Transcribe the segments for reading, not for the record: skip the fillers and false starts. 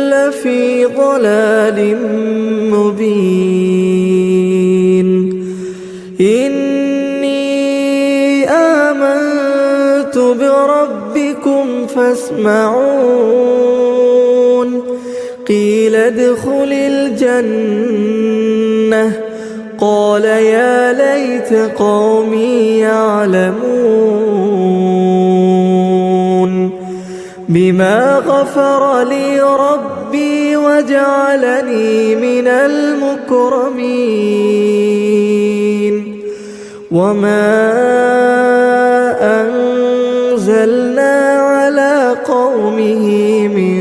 لفي ضلال مبين إني آمنت بربكم فاسمعون قيل ادخل الجنة قال يا ليت قومي يعلمون بما غفر لي ربي وجعلني من المكرمين وما أنزلنا على قومه من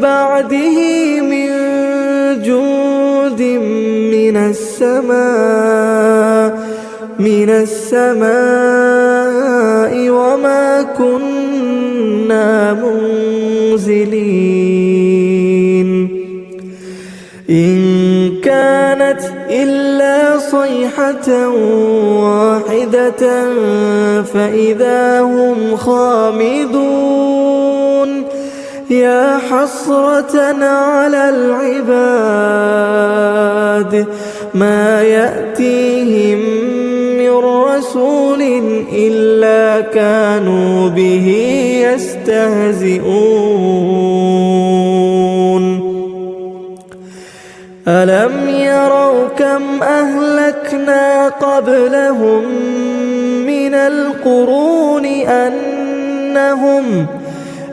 بعده من جود من السماء وما كنا منزلين إن كانت إلا صيحة واحدة فإذا هم خامدون يا حسرة على العباد ما يأتيهم من رسول إلا كانوا به يستهزئون ألم يروا كم أهلكنا قبلهم من القرون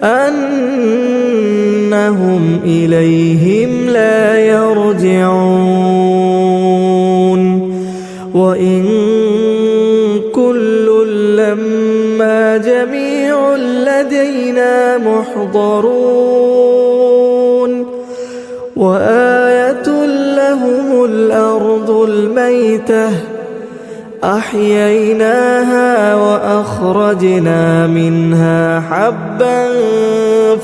أنهم إليهم لا يرجعون وإن كل لما جميع لدينا محضرون وآية لهم الأرض الميتة أحييناها وأخرجنا منها حبا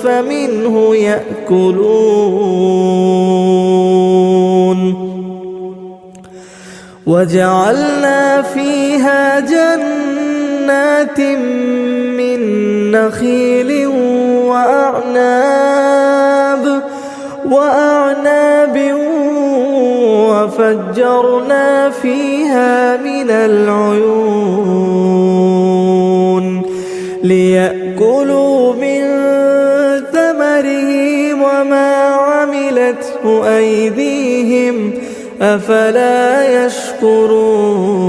فمنه يأكلون وجعلنا فيها جنات من نخيل وأعناب وفجرنا فيها من العيون ليأكلوا من ثمره وما عملته أيديهم أفلا يشكرون